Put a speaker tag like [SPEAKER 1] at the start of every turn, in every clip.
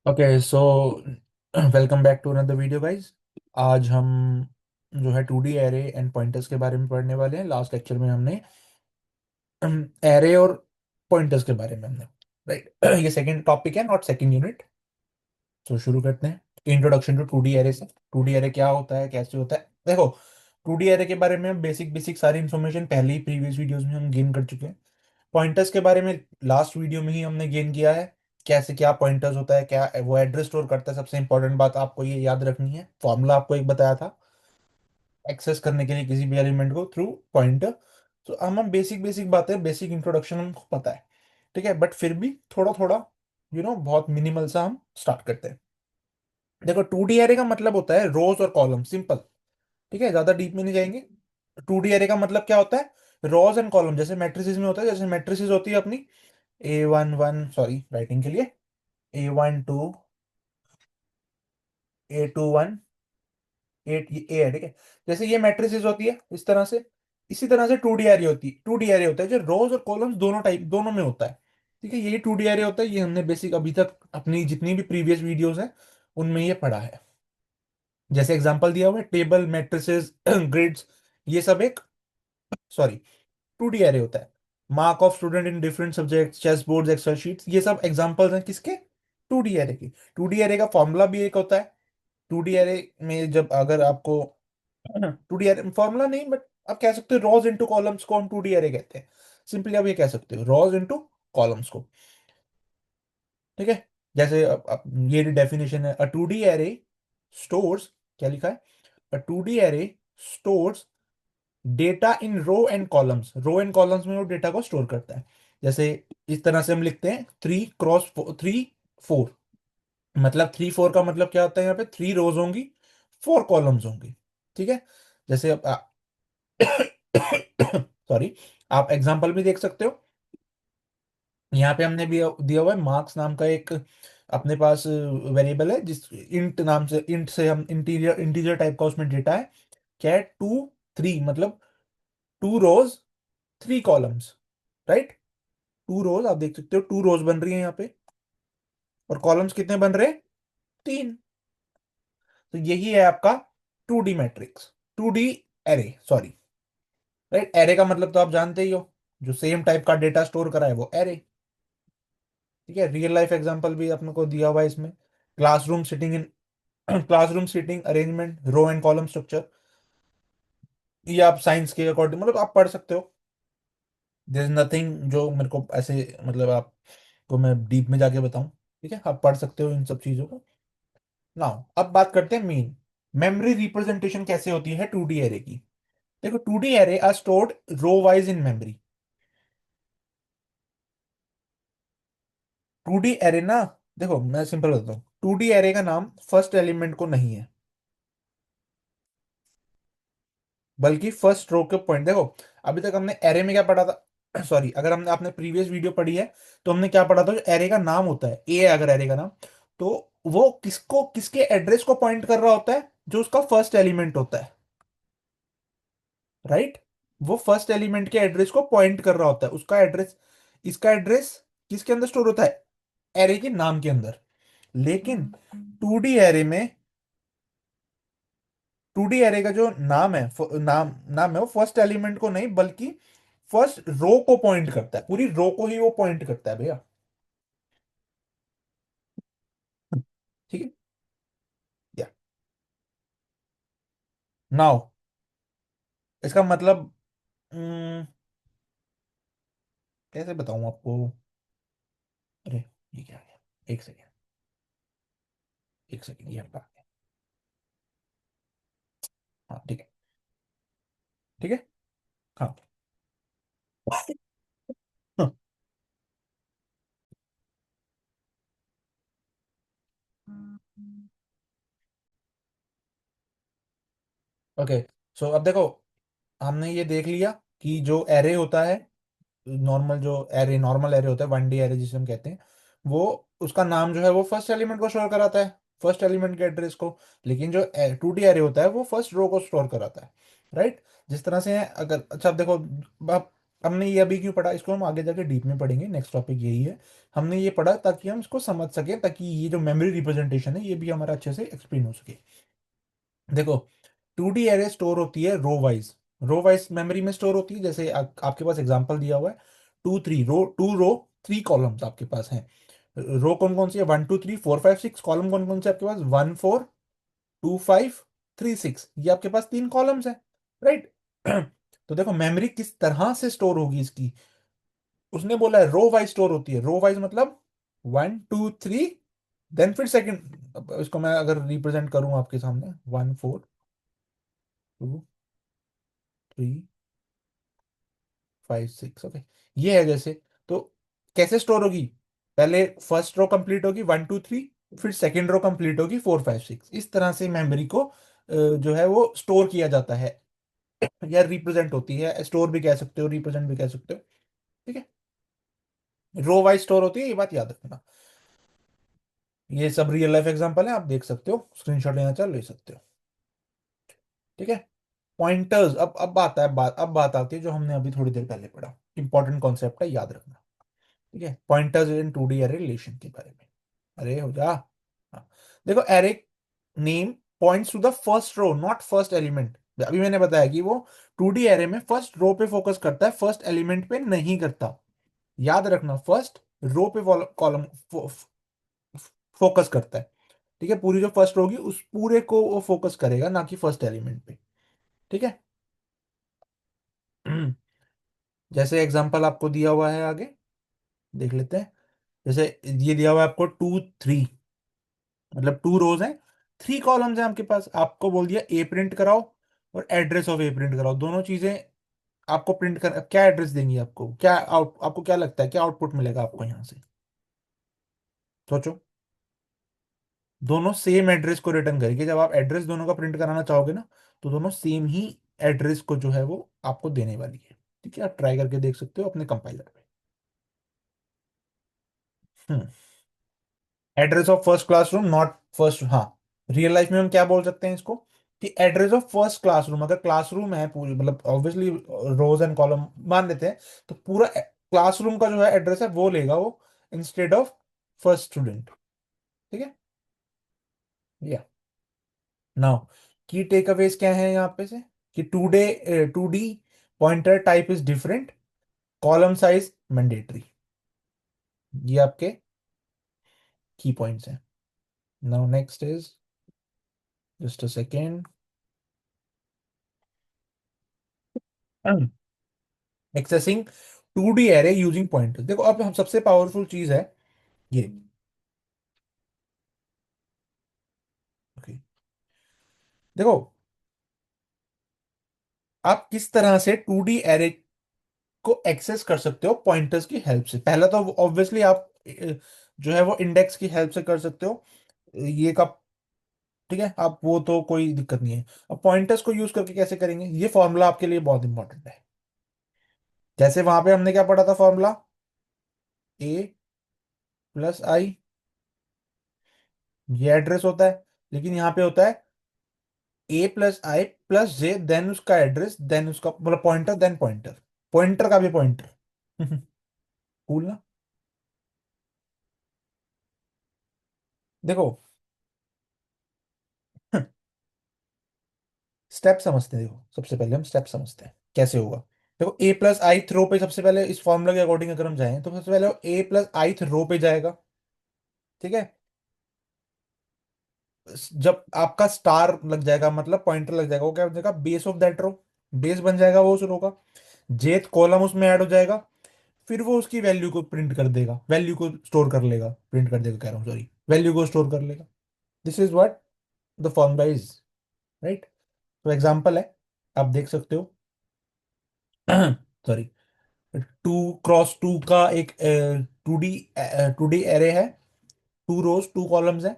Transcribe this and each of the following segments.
[SPEAKER 1] Okay so welcome back to another video guys. आज हम जो है 2D एरे एंड पॉइंटर्स के बारे में पढ़ने वाले हैं। लास्ट लेक्चर में हमने एरे और पॉइंटर्स के बारे में हमने राइट ये सेकंड टॉपिक है, नॉट सेकंड यूनिट। तो शुरू करते हैं इंट्रोडक्शन टू 2D एरे से। 2D एरे क्या होता है, कैसे होता है। देखो, 2D एरे के बारे में बेसिक बेसिक सारी इन्फॉर्मेशन पहले ही प्रीवियस वीडियोस में हम गेन कर चुके हैं। पॉइंटर्स के बारे में लास्ट वीडियो में ही हमने गेन किया है, कैसे क्या पॉइंटर्स होता है, क्या वो एड्रेस स्टोर करता है। सबसे इंपॉर्टेंट बात आपको ये याद रखनी है, फॉर्मूला आपको एक बताया था एक्सेस करने के लिए किसी भी एलिमेंट को थ्रू पॉइंटर। तो हम बेसिक बेसिक बातें, बेसिक इंट्रोडक्शन हमको पता है, ठीक है, बट फिर भी थोड़ा थोड़ा बहुत मिनिमल सा हम स्टार्ट करते हैं। देखो, 2D एरे का मतलब होता है रोज और कॉलम, सिंपल। ठीक है, ज्यादा डीप में नहीं जाएंगे। 2D एरे का मतलब क्या होता है, रोज एंड कॉलम, जैसे मैट्रिसेस में होता है। जैसे मैट्रिसेस होती है अपनी A11, सॉरी राइटिंग के लिए, A12, A21, एट, ये A है, ठीक है। जैसे ये मैट्रिसेस होती है इस तरह से, इसी तरह से 2D एरे होती है। 2D एरे होता है जो रोज और कॉलम्स दोनों टाइप, दोनों में होता है। ठीक है, यही 2D एरे होता है। ये हमने बेसिक अभी तक अपनी जितनी भी प्रीवियस वीडियोस हैं उनमें ये पढ़ा है। जैसे एग्जांपल दिया हुआ है, टेबल, मैट्रिसेस, ग्रिड्स, ये सब एक, सॉरी, 2D एरे होता है। Mark of student in different subject, chess board, Excel sheets, ये सब एग्जांपल्स हैं किसके, 2D एरे की। 2D एरे का फॉर्मूला भी एक होता है। 2D एरे में जब अगर आपको 2D एरे फॉर्मूला नहीं, बट आप कह सकते हो रॉज इनटू कॉलम्स को हम 2D एरे कहते हैं। सिंपली आप ये कह सकते हो रॉज इनटू कॉलम्स को, ठीक है। जैसे अब ये डेफिनेशन है, अ 2D एरे स्टोर्स, क्या लिखा है, a 2D array stores data in row and columns. Row and columns में वो डेटा को स्टोर करता है। जैसे इस तरह से हम लिखते हैं 3 क्रॉस 3 4, मतलब 3 4 का मतलब क्या होता है, यहाँ पे 3 रोज होंगी, 4 कॉलम्स होंगी, ठीक है। जैसे अब सॉरी, आप एग्जांपल भी देख सकते हो। यहाँ पे हमने भी दिया हुआ है मार्क्स नाम का एक अपने पास वेरिएबल है, जिस इंट से हम इंटीरियर इंटीजर टाइप का उसमें डेटा है। क्या है, 2 3, मतलब 2 रोज 3 कॉलम्स, राइट। 2 रोज आप देख सकते हो, 2 रोज बन रही है यहाँ पे, और कॉलम्स कितने बन रहे हैं, 3। तो यही है आपका 2D matrix, 2D array, sorry, right. Array का मतलब तो आप जानते ही हो, जो सेम टाइप का डेटा स्टोर करा है वो एरे, ठीक है। रियल लाइफ एग्जांपल भी अपने को दिया हुआ है इसमें, classroom sitting in classroom seating arrangement, row and column structure. ये आप साइंस के अकॉर्डिंग मतलब आप पढ़ सकते हो। देयर इज नथिंग जो मेरे को ऐसे, मतलब आपको मैं डीप में जाके बताऊं, ठीक है, आप पढ़ सकते हो इन सब चीजों को। नाउ अब बात करते हैं मेन मेमोरी रिप्रेजेंटेशन कैसे होती है 2D एरे की। देखो, 2D array are stored row wise in memory. 2D array ना, देखो मैं सिंपल बताता हूँ, 2D एरे का नाम फर्स्ट एलिमेंट को नहीं है, बल्कि फर्स्ट रो के पॉइंट। देखो, अभी तक हमने एरे में क्या पढ़ा था, सॉरी, अगर हमने आपने प्रीवियस वीडियो पढ़ी है तो हमने क्या पढ़ा था, जो एरे का नाम होता है, ए है अगर एरे का नाम, तो वो किसको, किसके एड्रेस को पॉइंट कर रहा होता है, जो उसका फर्स्ट एलिमेंट होता है, राइट। वो फर्स्ट एलिमेंट के एड्रेस को पॉइंट कर रहा होता है, उसका एड्रेस, इसका एड्रेस किसके अंदर स्टोर होता है, एरे के नाम के अंदर। लेकिन 2D एरे में, 2D एरे का जो नाम है, नाम नाम है, वो फर्स्ट एलिमेंट को नहीं बल्कि फर्स्ट रो को पॉइंट करता है, पूरी रो को ही वो पॉइंट करता है भैया, ठीक है। या नाउ इसका मतलब, हम्म, कैसे बताऊं आपको। अरे, ये क्या आ गया, एक सेकेंड, एक सेकेंड, ये हटा, हाँ ठीक है, ठीक है, हाँ। ओके, सो अब देखो, हमने ये देख लिया कि जो एरे होता है, नॉर्मल जो एरे, नॉर्मल एरे होता है, 1D एरे जिसे हम कहते हैं, वो, उसका नाम जो है वो फर्स्ट एलिमेंट को स्टोर कराता है, फर्स्ट एलिमेंट के एड्रेस को। लेकिन जो 2D एरे होता है वो फर्स्ट रो को स्टोर कराता है, राइट। जिस तरह से है, अगर अच्छा, अब देखो, हमने ये अभी क्यों पढ़ा, इसको हम आगे जाके डीप में पढ़ेंगे, नेक्स्ट टॉपिक यही है। हमने ये पढ़ा ताकि हम इसको समझ सकें, ताकि ये जो मेमोरी रिप्रेजेंटेशन है ये भी हमारा अच्छे से एक्सप्लेन हो सके। देखो, 2D एरे स्टोर होती है row wise. Row wise memory में स्टोर होती है, जैसे आपके पास एग्जांपल दिया हुआ है, 2 रो 3 कॉलम्स आपके पास हैं। रो कौन कौन सी है, 1 2 3 4 5 6। कॉलम कौन कौन से आपके पास, 1 4 2 5 3 6। ये आपके पास 3 कॉलम्स हैं, राइट। तो देखो मेमोरी किस तरह से स्टोर होगी इसकी, उसने बोला है रो वाइज स्टोर होती है। रो वाइज मतलब 1 2 3, देन फिर सेकंड। इसको मैं अगर रिप्रेजेंट करूं आपके सामने, 1 4 2 3 5 6, ओके, ये है जैसे। तो कैसे स्टोर होगी, पहले फर्स्ट रो कंप्लीट होगी 1 2 3, फिर सेकंड रो कंप्लीट होगी 4 5 6। इस तरह से मेमोरी को जो है वो स्टोर किया जाता है, या रिप्रेजेंट होती है। स्टोर भी कह सकते हो, रिप्रेजेंट भी कह सकते हो, ठीक है। रो वाइज स्टोर होती है, ये बात याद रखना। ये सब रियल लाइफ एग्जांपल है, आप देख सकते हो, स्क्रीनशॉट लेना चाहे ले सकते हो, ठीक है। पॉइंटर्स, अब आता है बात, अब बात आती है जो हमने अभी थोड़ी देर पहले पढ़ा, इंपॉर्टेंट कॉन्सेप्ट है, याद रखना, ठीक है। पॉइंटर्स इन 2D एरे रिलेशन के बारे में। अरे हो जा। हाँ। देखो, array name points to the first row, not first element. अभी मैंने बताया कि वो 2D एरे में फर्स्ट रो पे फोकस करता है, फर्स्ट एलिमेंट पे नहीं करता। याद रखना, फर्स्ट रो पे कॉलम फोकस करता है, ठीक है। पूरी जो फर्स्ट रो होगी उस पूरे को वो फोकस करेगा, ना कि फर्स्ट एलिमेंट पे, ठीक है। जैसे एग्जांपल आपको दिया हुआ है, आगे देख लेते हैं। जैसे ये दिया हुआ है आपको 2 3, मतलब 2 रोज हैं, 3 कॉलम्स हैं आपके पास। आपको बोल दिया ए प्रिंट कराओ और एड्रेस ऑफ ए प्रिंट कराओ, दोनों चीजें आपको प्रिंट कर, क्या एड्रेस देंगी आपको, क्या आपको क्या लगता है क्या आउटपुट मिलेगा आपको यहाँ से, सोचो। दोनों सेम एड्रेस को रिटर्न करेंगे, जब आप एड्रेस दोनों का प्रिंट कराना चाहोगे ना, तो दोनों सेम ही एड्रेस को जो है वो आपको देने वाली है, ठीक है। आप ट्राई करके देख सकते हो अपने कंपाइलर पे। Address of first classroom not first, हाँ। रियल लाइफ में हम क्या बोल सकते हैं इसको, कि एड्रेस ऑफ फर्स्ट क्लासरूम, अगर क्लासरूम है पूरी, मतलब ऑब्वियसली रोज एंड कॉलम मान लेते हैं, तो पूरा क्लासरूम का जो है एड्रेस है वो लेगा वो, इंस्टेड ऑफ फर्स्ट स्टूडेंट, ठीक है। या नाउ, की टेक अवेज क्या है यहाँ पे से, कि 2D pointer type is different, column size mandatory. ये आपके की पॉइंट्स हैं। Now next is, just a second, accessing 2D array using pointers. देखो, अब हम सबसे पावरफुल चीज है ये, ओके। देखो, आप किस तरह से 2D एरे को एक्सेस कर सकते हो पॉइंटर्स की हेल्प से। पहला तो ऑब्वियसली आप जो है वो इंडेक्स की हेल्प से कर सकते हो, ये का, ठीक है। आप वो तो कोई दिक्कत नहीं है। अब पॉइंटर्स को यूज करके कैसे करेंगे, ये फॉर्मूला आपके लिए बहुत इंपॉर्टेंट है। जैसे वहां पे हमने क्या पढ़ा था फॉर्मूला, A+I, ये एड्रेस होता है, लेकिन यहाँ पे होता है A+I+J, देन उसका एड्रेस, देन उसका मतलब पॉइंटर, देन पॉइंटर, पॉइंटर का भी पॉइंटर। कूल ना। देखो, स्टेप समझते हैं। देखो, सबसे पहले हम स्टेप समझते हैं कैसे होगा। देखो, A+I रो पे सबसे पहले, इस फॉर्मूला के अकॉर्डिंग अगर हम जाएं, तो सबसे पहले A+I रो पे जाएगा, ठीक है। जब आपका स्टार लग जाएगा, मतलब पॉइंटर लग जाएगा, वो क्या बन जाएगा, base of that row, base बन जाएगा वो उस रो का। जेथ कॉलम उसमें ऐड हो जाएगा, फिर वो उसकी वैल्यू को प्रिंट कर देगा, वैल्यू को स्टोर कर लेगा, प्रिंट कर देगा कह रहा हूँ, सॉरी, वैल्यू को स्टोर कर लेगा। This is what the formula is, right. तो एग्जांपल है, आप देख सकते हो। सॉरी, 2x2 का एक 2D एरे है, 2 रोज 2 कॉलम्स है।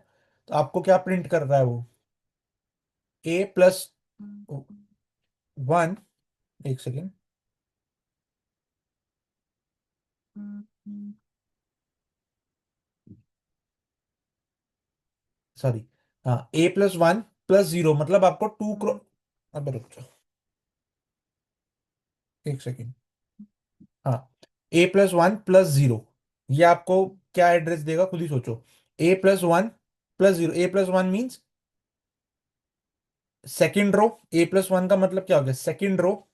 [SPEAKER 1] तो आपको क्या प्रिंट कर रहा है वो, A+1, एक सेकेंड, सॉरी, हाँ, A+1+0, मतलब आपको 2 क्रॉस, अब रुक जाओ, एक सेकेंड, हाँ, A+1+0, ये आपको क्या एड्रेस देगा खुद ही सोचो। A+1+0, A+1 means second row. A+1 का मतलब क्या हो गया, सेकेंड रो।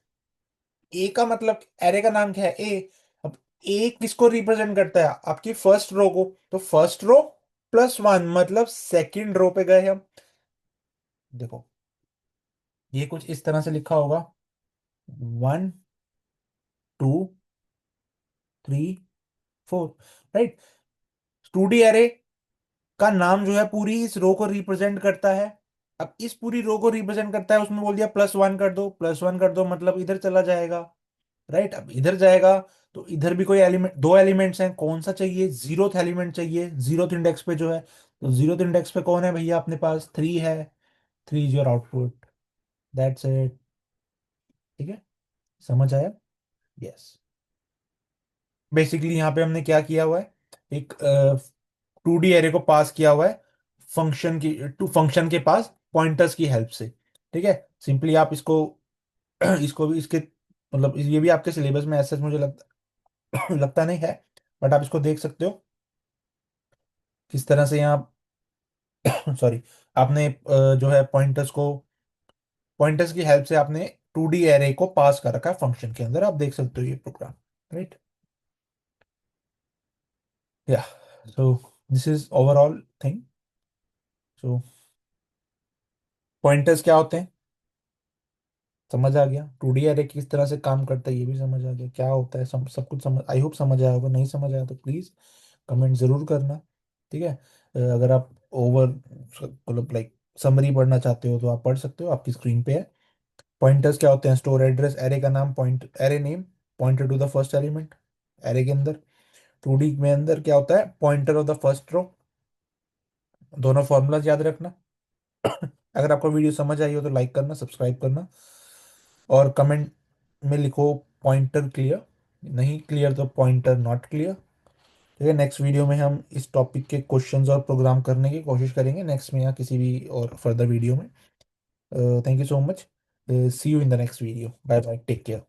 [SPEAKER 1] ए का मतलब, एरे का नाम क्या है, ए। अब ए किसको रिप्रेजेंट करता है, आपकी फर्स्ट रो को। तो फर्स्ट रो +1 मतलब सेकेंड रो पे गए हम। देखो, ये कुछ इस तरह से लिखा होगा, 1 2 3 4, राइट। 2D एरे का नाम जो है पूरी इस रो को रिप्रेजेंट करता है। अब इस पूरी रो को रिप्रेजेंट करता है, उसमें बोल दिया +1 कर दो, +1 कर दो मतलब इधर चला जाएगा, राइट। अब इधर जाएगा तो इधर भी कोई एलिमेंट, दो एलिमेंट्स हैं, कौन सा चाहिए, जीरोथ एलिमेंट चाहिए, जीरोथ इंडेक्स पे जो है। तो जीरोथ इंडेक्स पे कौन है भैया, अपने पास 3 है। 3 is your output, that's it. ठीक है, समझ आया। यस। बेसिकली यहाँ पे हमने क्या किया हुआ है, एक 2D एरे को पास किया हुआ है फंक्शन की, टू फंक्शन के पास पॉइंटर्स की हेल्प से। ठीक है, सिंपली आप इसको इसको भी इसके मतलब ये भी आपके सिलेबस में ऐसा मुझे लगता नहीं है, बट आप इसको देख सकते हो किस तरह से यहाँ सॉरी, आपने जो है पॉइंटर्स की हेल्प से आपने 2D एरे को पास कर रखा है फंक्शन के अंदर, आप देख सकते हो ये प्रोग्राम, राइट। या, so this is overall thing. So pointers क्या होते हैं, समझ आ गया। 2D एरे किस तरह से काम करता है ये भी समझ आ गया, क्या होता है, सब कुछ समझ, आई होप समझ आया होगा। नहीं समझ आया तो प्लीज कमेंट जरूर करना। ठीक है, अगर आप ओवर मतलब लाइक समरी पढ़ना चाहते हो तो आप पढ़ सकते हो, आपकी स्क्रीन पे है। पॉइंटर्स क्या होते हैं, स्टोर एड्रेस, एरे का नाम, point array name, pointer to the first element array के अंदर। 2D में अंदर क्या होता है, pointer of the first row. दोनों फॉर्मूलाज याद रखना। अगर आपको वीडियो समझ आई हो तो लाइक करना, सब्सक्राइब करना, और कमेंट में लिखो पॉइंटर क्लियर, नहीं क्लियर तो पॉइंटर नॉट क्लियर। ठीक है, नेक्स्ट वीडियो में हम इस टॉपिक के क्वेश्चंस और प्रोग्राम करने की कोशिश करेंगे, नेक्स्ट में या किसी भी और फर्दर वीडियो में। Thank you so much, see you in the next video, bye bye, take care.